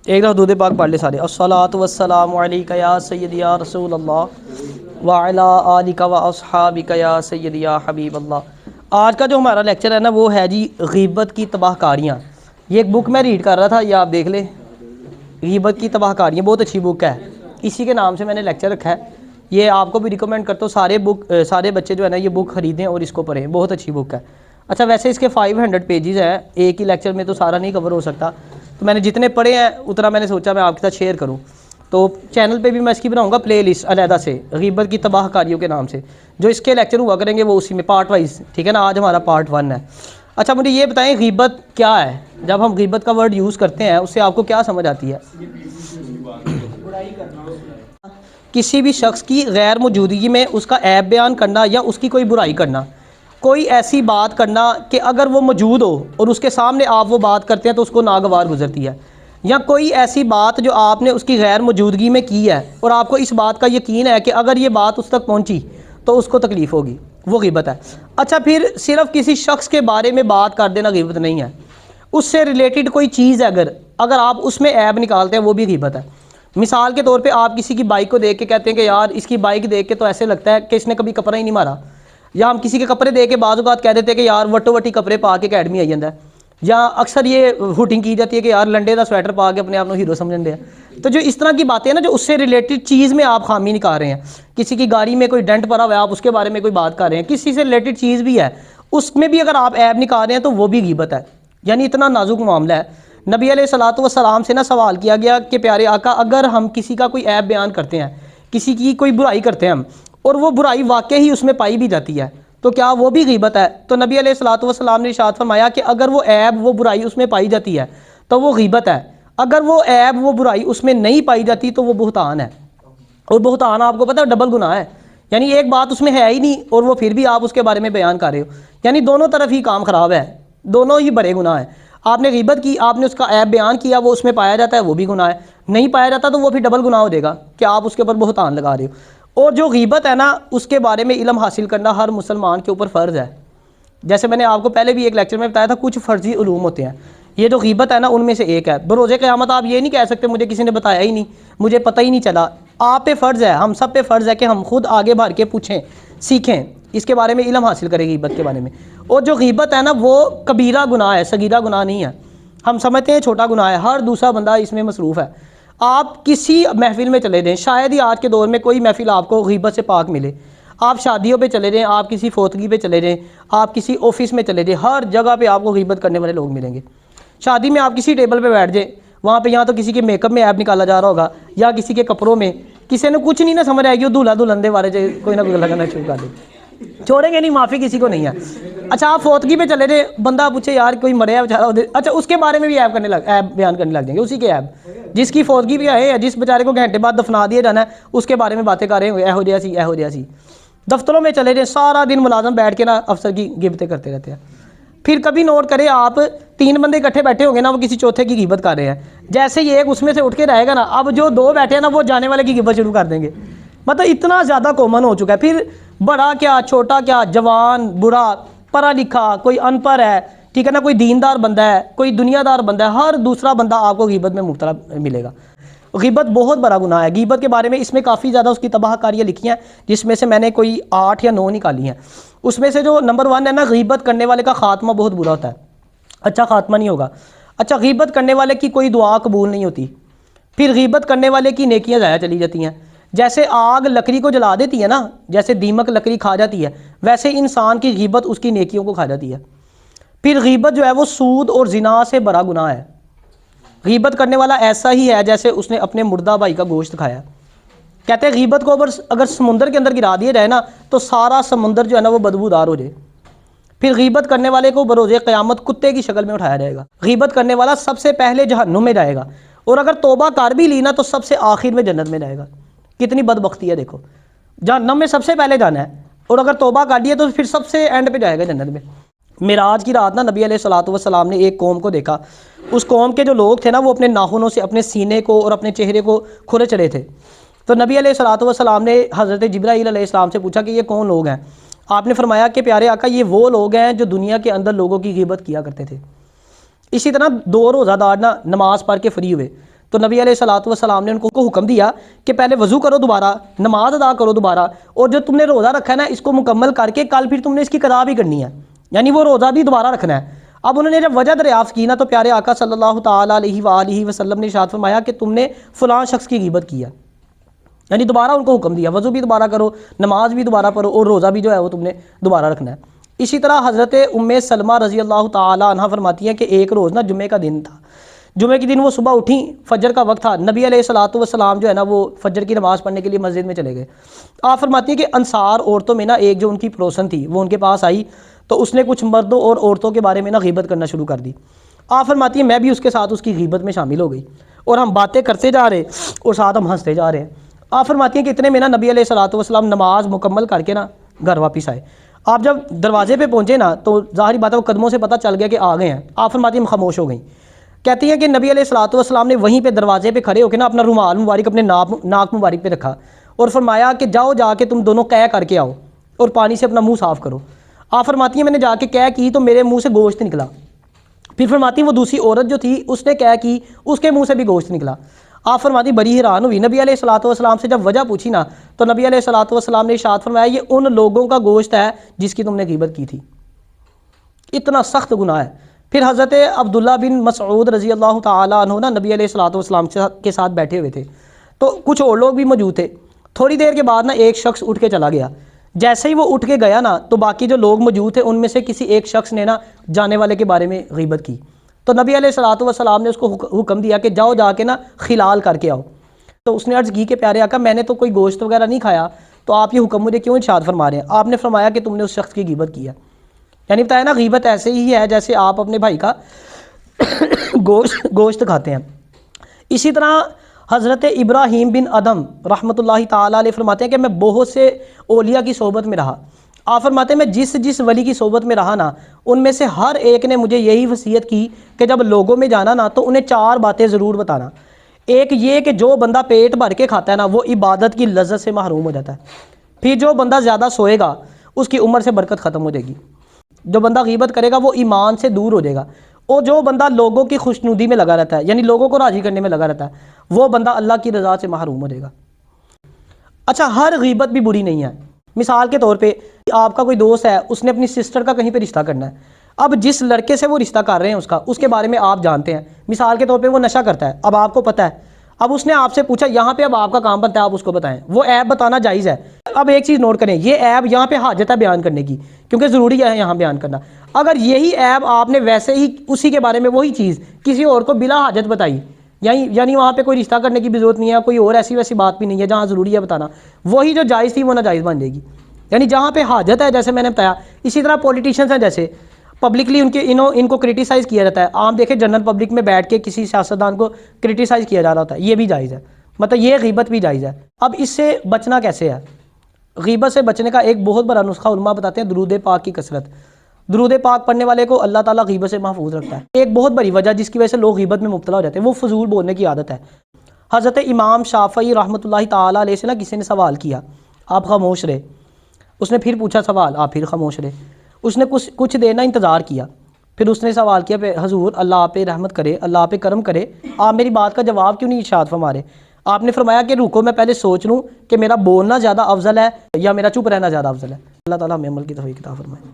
ایک درود پاک پڑھ لے سارے۔ الصلاۃ والسلام علیک یا سیدی یا رسول اللہ وعلی آلک و اصحابک یا سیدی یا حبیب اللہ۔ آج کا جو ہمارا لیکچر ہے نا وہ ہے جی غیبت کی تباہ کاریاں۔ یہ ایک بک میں ریڈ کر رہا تھا، یہ آپ دیکھ لیں، غیبت کی تباہ کاریاں، بہت اچھی بک ہے، اسی کے نام سے میں نے لیکچر رکھا ہے۔ یہ آپ کو بھی ریکمینڈ کرتا ہوں، سارے بچے جو ہے نا یہ بک خریدیں اور اس کو پڑھیں، بہت اچھی بک ہے۔ اچھا ویسے اس کے 500 پیجز ہیں، ایک ہی لیکچر میں تو سارا نہیں کور ہو سکتا، تو میں نے جتنے پڑھے ہیں اتنا میں نے سوچا میں آپ کے ساتھ شیئر کروں۔ تو چینل پہ بھی میں اس کی بناؤں گا پلے لسٹ علیحدہ سے، غیبت کی تباہ کاریوں کے نام سے، جو اس کے لیکچر ہوا کریں گے وہ اسی میں پارٹ وائز، ٹھیک ہے نا۔ آج ہمارا پارٹ 1 ہے۔ اچھا مجھے یہ بتائیں غیبت کیا ہے؟ جب ہم غیبت کا ورڈ یوز کرتے ہیں اس سے آپ کو کیا سمجھ آتی ہے؟ کسی بھی شخص کی غیر موجودگی میں اس کا عیب بیان کرنا یا اس کی کوئی برائی کرنا، کوئی ایسی بات کرنا کہ اگر وہ موجود ہو اور اس کے سامنے آپ وہ بات کرتے ہیں تو اس کو ناگوار گزرتی ہے، یا کوئی ایسی بات جو آپ نے اس کی غیر موجودگی میں کی ہے اور آپ کو اس بات کا یقین ہے کہ اگر یہ بات اس تک پہنچی تو اس کو تکلیف ہوگی، وہ غیبت ہے۔ اچھا پھر صرف کسی شخص کے بارے میں بات کر دینا غیبت نہیں ہے، اس سے ریلیٹڈ کوئی چیز ہے اگر آپ اس میں عیب نکالتے ہیں وہ بھی غیبت ہے۔ مثال کے طور پہ آپ کسی کی بائک کو دیکھ کے کہتے ہیں کہ یار اس کی بائک دیکھ کے تو ایسے لگتا ہے کہ اس نے کبھی کپڑا ہی نہیں مارا، یا ہم کسی کے کپڑے دیکھ کے بعض اوقات کہہ دیتے ہیں کہ یار وٹو وٹی کپڑے پا کے اکیڈمی آئی جاتا ہے، یا اکثر یہ ہوٹنگ کی جاتی ہے کہ یار لنڈے دا سویٹر پا کے اپنے آپ کو ہیرو سمجھن دے۔ تو جو اس طرح کی باتیں ہیں نا جو اس سے ریلیٹڈ چیز میں آپ خامی نکال رہے ہیں، کسی کی گاڑی میں کوئی ڈنٹ پڑا ہوا ہے آپ اس کے بارے میں کوئی بات کر رہے ہیں، کسی سے ریلیٹڈ چیز بھی ہے اس میں بھی اگر آپ عیب نکال رہے ہیں تو وہ بھی غیبت ہے، یعنی اتنا نازک معاملہ ہے۔ نبی علیہ الصلوۃ والسلام سے نا سوال کیا گیا کہ پیارے آقا اگر ہم کسی کا کوئی عیب بیان کرتے ہیں، کسی کی کوئی برائی کرتے ہیں ہم، اور وہ برائی واقعی ہی اس میں پائی بھی جاتی ہے تو کیا وہ بھی غیبت ہے؟ تو نبی علیہ الصلوۃ والسلام نے ارشاد فرمایا کہ اگر وہ عیب وہ برائی اس میں پائی جاتی ہے تو وہ غیبت ہے، اگر وہ عیب وہ برائی اس میں نہیں پائی جاتی تو وہ بہتان ہے، اور بہتان آپ کو پتہ ہے ڈبل گناہ ہے، یعنی ایک بات اس میں ہے ہی نہیں اور وہ پھر بھی آپ اس کے بارے میں بیان کر رہے ہو، یعنی دونوں طرف ہی کام خراب ہے، دونوں ہی بڑے گناہ ہیں۔ آپ نے غیبت کی، آپ نے اس کا عیب بیان کیا، وہ اس میں پایا جاتا ہے وہ بھی گناہ ہے، نہیں پایا جاتا تو وہ پھر ڈبل گناہ ہو جائے گا کہ آپ اس کے اوپر بہتان لگا رہے ہو۔ اور جو غیبت ہے نا اس کے بارے میں علم حاصل کرنا ہر مسلمان کے اوپر فرض ہے، جیسے میں نے آپ کو پہلے بھی ایک لیکچر میں بتایا تھا کچھ فرضی علوم ہوتے ہیں، یہ جو غیبت ہے نا ان میں سے ایک ہے۔ بروز قیامت آپ یہ نہیں کہہ سکتے مجھے کسی نے بتایا ہی نہیں، مجھے پتہ ہی نہیں چلا، آپ پہ فرض ہے، ہم سب پہ فرض ہے کہ ہم خود آگے بڑھ کے پوچھیں، سیکھیں، اس کے بارے میں علم حاصل کریں غیبت کے بارے میں۔ اور جو غیبت ہے نا وہ کبیرہ گناہ ہے، صغیرہ گناہ نہیں ہے، ہم سمجھتے ہیں چھوٹا گناہ ہے، ہر دوسرا بندہ اس میں مصروف ہے۔ آپ کسی محفل میں چلے جائیں، شاید ہی آج کے دور میں کوئی محفل آپ کو غیبت سے پاک ملے، آپ شادیوں پہ چلے جائیں، آپ کسی فوتگی پہ چلے جائیں، آپ کسی آفس میں چلے جائیں، ہر جگہ پہ آپ کو غیبت کرنے والے لوگ ملیں گے۔ شادی میں آپ کسی ٹیبل پہ بیٹھ جائیں، وہاں پہ یا تو کسی کے میک اپ میں عیب نکالا جا رہا ہوگا یا کسی کے کپڑوں میں، کسی نے کچھ نہیں نہ سمجھ آئے گی، وہ دولہا دلہن دے بارے سے کوئی نہ کوئی گلا کرنا شروع کر دے، چھوڑیں گے نہیں، معافی کسی کو نہیں ہے۔ اچھا آپ فوتگی پہ چلے جائیں، بندہ پوچھے یار کوئی مریا بیچارہ، اچھا اس کے بارے میں بھی عیب بیان کرنے لگ جائیں گے، اسی کے عیب، جس کی فوتگی بھی ہے، جس بیچارے کو گھنٹے بعد دفنا دیا جانا ہے اس کے بارے میں باتیں کر رہے ہوں ایہو جہا سی ایہو جہا سی۔ دفتروں میں چلے جائیں، سارا دن ملازم بیٹھ کے نا افسر کی غیبتیں کرتے رہتے ہیں، پھر کبھی نوٹ کرے آپ 3 بندے اکٹھے بیٹھے ہوں گے نا وہ کسی چوتھے کی غیبت کر رہے ہیں، جیسے ہی ایک اس میں سے اٹھ کے رہے گا نا اب جو 2 بیٹھے ہیں نا وہ جانے والے کی غیبت شروع کر دیں گے، مطلب اتنا زیادہ کامن ہو چکا ہے۔ پھر بڑا کیا چھوٹا کیا، جوان برا، پڑھا لکھا، کوئی ان پڑھ ہے، ٹھیک ہے نا، کوئی دیندار بندہ ہے، کوئی دنیا دار بندہ ہے، ہر دوسرا بندہ آپ کو غیبت میں مبتلا ملے گا۔ غیبت بہت بڑا گناہ ہے، غیبت کے بارے میں اس میں کافی زیادہ اس کی تباہ کاریاں لکھی ہیں، جس میں سے میں نے کوئی 8 یا 9 نکالی ہیں۔ اس میں سے جو نمبر 1 ہے نا، غیبت کرنے والے کا خاتمہ بہت برا ہوتا ہے، اچھا خاتمہ نہیں ہوگا۔ اچھا غیبت کرنے والے کی کوئی دعا قبول نہیں ہوتی، پھر غیبت کرنے والے کی نیکیاں ضائع چلی جاتی ہیں، جیسے آگ لکڑی کو جلا دیتی ہے نا، جیسے دیمک لکڑی کھا جاتی ہے، ویسے انسان کی غیبت اس کی نیکیوں کو کھا جاتی ہے۔ پھر غیبت جو ہے وہ سود اور زنا سے بڑا گناہ ہے، غیبت کرنے والا ایسا ہی ہے جیسے اس نے اپنے مردہ بھائی کا گوشت کھایا۔ کہتے ہیں غیبت کو اگر سمندر کے اندر گرا دیا جائے نا تو سارا سمندر جو ہے نا وہ بدبودار ہو جائے۔ پھر غیبت کرنے والے کو بروز قیامت کتے کی شکل میں اٹھایا جائے گا، غیبت کرنے والا سب سے پہلے جہنم میں جائے گا، اور اگر توبہ کر بھی لی نا تو سب سے آخر میں جنت میں جائے گا۔ کتنی بدبختی ہے دیکھو، جہنم میں سب سے پہلے جانا ہے اور اگر توبہ کر لیے تو پھر سب سے اینڈ پہ جائے گا جنت میں۔ معراج کی رات نا نبی علیہ الصلوۃ والسلام نے ایک قوم کو دیکھا، اس قوم کے جو لوگ تھے نا وہ اپنے ناخنوں سے اپنے سینے کو اور اپنے چہرے کو کھرچ رہے تھے۔ تو نبی علیہ الصلوۃ والسلام نے حضرت جبرائیل علیہ السلام سے پوچھا کہ یہ کون لوگ ہیں؟ آپ نے فرمایا کہ پیارے آقا یہ وہ لوگ ہیں جو دنیا کے اندر لوگوں کی غیبت کیا کرتے تھے۔ اسی طرح 2 روزہ دار نا نماز پڑھ کے فری ہوئے تو نبی علیہ الصلوۃ والسلام نے ان کو حکم دیا کہ پہلے وضو کرو دوبارہ، نماز ادا کرو دوبارہ، اور جو تم نے روزہ رکھا ہے نا اس کو مکمل کر کے کل پھر تم نے اس کی قضا بھی کرنی ہے، یعنی وہ روزہ بھی دوبارہ رکھنا ہے۔ اب انہوں نے جب وجہ دریافت کی نا تو پیارے آقا صلی اللہ تعالیٰ علیہ وآلہ وسلم نے ارشاد فرمایا کہ تم نے فلاں شخص کی غیبت کی ہے، یعنی دوبارہ ان کو حکم دیا وضو بھی دوبارہ کرو، نماز بھی دوبارہ پڑھو، اور روزہ بھی جو ہے وہ تم نے دوبارہ رکھنا ہے۔ اسی طرح حضرت ام سلمہ رضی اللہ تعالیٰ عنہ فرماتی ہیں کہ ایک روز نا جمعے کا دن تھا، جمعے کے دن وہ صبح اٹھیں، فجر کا وقت تھا، نبی علیہ الصلوۃ والسلام جو ہے نا وہ فجر کی نماز پڑھنے کے لیے مسجد میں چلے گئے۔ آپ فرماتی ہیں کہ انصار عورتوں میں نا ایک جو ان کی پڑوسن تھی وہ ان کے پاس آئی تو اس نے کچھ مردوں اور عورتوں کے بارے میں نا غیبت کرنا شروع کر دی۔ آپ فرماتی ہیں میں بھی اس کے ساتھ اس کی غیبت میں شامل ہو گئی، اور ہم باتیں کرتے جا رہے اور ساتھ ہم ہنستے جا رہے ہیں۔ آپ فرماتی ہیں کہ اتنے میں نا نبی علیہ الصلوۃ والسلام نماز مکمل کر کے نا گھر واپس آئے۔ آپ جب دروازے پہ پہنچے نا تو ظاہری بات ہے وہ قدموں سے پتہ چل گیا کہ آ گئے ہیں۔ آپ فرماتی ہیں ہم خاموش ہو گئیں۔ کہتی ہیں کہ نبی علیہ الصلوۃ والسلام نے وہیں پہ دروازے پہ کھڑے ہو کے نا اپنا رومال مبارک اپنے ناک مبارک پہ رکھا اور فرمایا کہ جاؤ جا کے تم دونوں قے کر کے آؤ اور پانی سے اپنا منہ صاف کرو۔ آپ فرماتی ہیں میں نے جا کے قے کی تو میرے منہ سے گوشت نکلا۔ پھر فرماتی ہیں وہ دوسری عورت جو تھی اس نے قے کی، اس کے منہ سے بھی گوشت نکلا۔ آپ فرماتی بڑی حیران ہوئی، نبی علیہ الصلوۃ والسلام سے جب وجہ پوچھی نا تو نبی علیہ الصلوۃ والسلام نے ارشاد فرمایا یہ ان لوگوں کا گوشت ہے جس کی تم نے غیبت کی تھی۔ اتنا سخت گناہ ہے۔ پھر حضرت عبداللہ بن مسعود رضی اللہ تعالیٰ عنہ نا نبی علیہ الصلوۃ والسلام کے ساتھ بیٹھے ہوئے تھے، تو کچھ اور لوگ بھی موجود تھے۔ تھوڑی دیر کے بعد نا ایک شخص اٹھ کے چلا گیا۔ جیسے ہی وہ اٹھ کے گیا نا تو باقی جو لوگ موجود تھے ان میں سے کسی ایک شخص نے نا جانے والے کے بارے میں غیبت کی، تو نبی علیہ الصلوۃ والسلام نے اس کو حکم دیا کہ جاؤ جا کے نا خلال کر کے آؤ۔ تو اس نے عرض کی کہ پیارے آقا میں نے تو کوئی گوشت وغیرہ نہیں کھایا، تو آپ یہ حکم مجھے کیوں ارشاد فرما رہے ہیں؟ آپ نے فرمایا کہ تم نے اس شخص کی غیبت کی ہے، یعنی بتایا نا غیبت ایسے ہی ہے جیسے آپ اپنے بھائی کا گوشت کھاتے ہیں۔ اسی طرح حضرت ابراہیم بن ادم رحمۃ اللہ تعالیٰ علیہ فرماتے ہیں کہ میں بہت سے اولیاء کی صحبت میں رہا۔ آپ فرماتے ہیں میں جس ولی کی صحبت میں رہا نا ان میں سے ہر ایک نے مجھے یہی وصیت کی کہ جب لوگوں میں جانا نا تو انہیں 4 باتیں ضرور بتانا۔ ایک یہ کہ جو بندہ پیٹ بھر کے کھاتا ہے نا وہ عبادت کی لذت سے محروم ہو جاتا ہے۔ پھر جو بندہ زیادہ سوئے گا اس کی عمر سے برکت ختم ہو جائے گی۔ جو بندہ غیبت کرے گا وہ ایمان سے دور ہو جائے گا، اور جو بندہ لوگوں کی خوشنودی میں لگا رہتا ہے یعنی لوگوں کو راضی کرنے میں لگا رہتا ہے وہ بندہ اللہ کی رضا سے محروم ہو جائے گا۔ اچھا ہر غیبت بھی بری نہیں ہے۔ مثال کے طور پہ آپ کا کوئی دوست ہے، اس نے اپنی سسٹر کا کہیں پہ رشتہ کرنا ہے، اب جس لڑکے سے وہ رشتہ کر رہے ہیں اس کے بارے میں آپ جانتے ہیں، مثال کے طور پہ وہ نشہ کرتا ہے، اب آپ کو پتہ ہے، اب اس نے آپ سے پوچھا یہاں پہ اب آپ کا کام بنتا ہے آپ اس کو بتائیں، وہ عیب بتانا جائز ہے۔ اب ایک چیز نوٹ کریں، یہ عیب یہاں پہ حاجت ہے بیان کرنے کی کیونکہ ضروری ہے یہاں بیان کرنا۔ اگر یہی عیب آپ نے ویسے ہی اسی کے بارے میں وہی چیز کسی اور کو بلا حاجت بتائی، یعنی وہاں پہ کوئی رشتہ کرنے کی بھی ضرورت نہیں ہے، کوئی اور ایسی ویسی بات بھی نہیں ہے جہاں ضروری ہے بتانا، وہی جو جائز تھی وہ ناجائز بن جائے گی، یعنی جہاں پہ حاجت ہے جیسے میں نے بتایا۔ اسی طرح پولیٹیشنز ہیں، جیسے پبلکلی ان کو کرٹیسائز کیا جاتا ہے، عام دیکھیں جنرل پبلک میں بیٹھ کے کسی سیاستدان کو کرٹیسائز کیا جا رہا ہوتا ہے، یہ بھی جائز ہے، مطلب یہ غیبت بھی جائز ہے۔ اب اس سے بچنا کیسے ہے؟ غیبت سے بچنے کا ایک بہت بڑا نسخہ علماء بتاتے ہیں درود پاک کی کثرت۔ درود پاک پڑھنے والے کو اللہ تعالیٰ غیبت سے محفوظ رکھتا ہے۔ ایک بہت بڑی وجہ جس کی وجہ سے لوگ غیبت میں مبتلا ہو جاتے ہیں وہ فضول بولنے کی عادت ہے۔ حضرت امام شافعی رحمۃ اللہ تعالیٰ علیہ سے نا کسی نے سوال کیا، آپ خاموش رہے، اس نے پھر پوچھا سوال، آپ پھر خاموش رہے، اس نے کچھ دیر نا انتظار کیا، پھر اس نے سوال کیا پہ حضور اللہ آپ پہ رحمت کرے، اللہ آپ پہ کرم کرے، آپ میری بات کا جواب کیوں نہیں ارشاد فرما رہے؟ آپ نے فرمایا کہ رکو میں پہلے سوچ لوں کہ میرا بولنا زیادہ افضل ہے یا میرا چپ رہنا زیادہ افضل ہے۔ اللہ تعالیٰ ہمیں عمل کی توفیق عطا فرمائے۔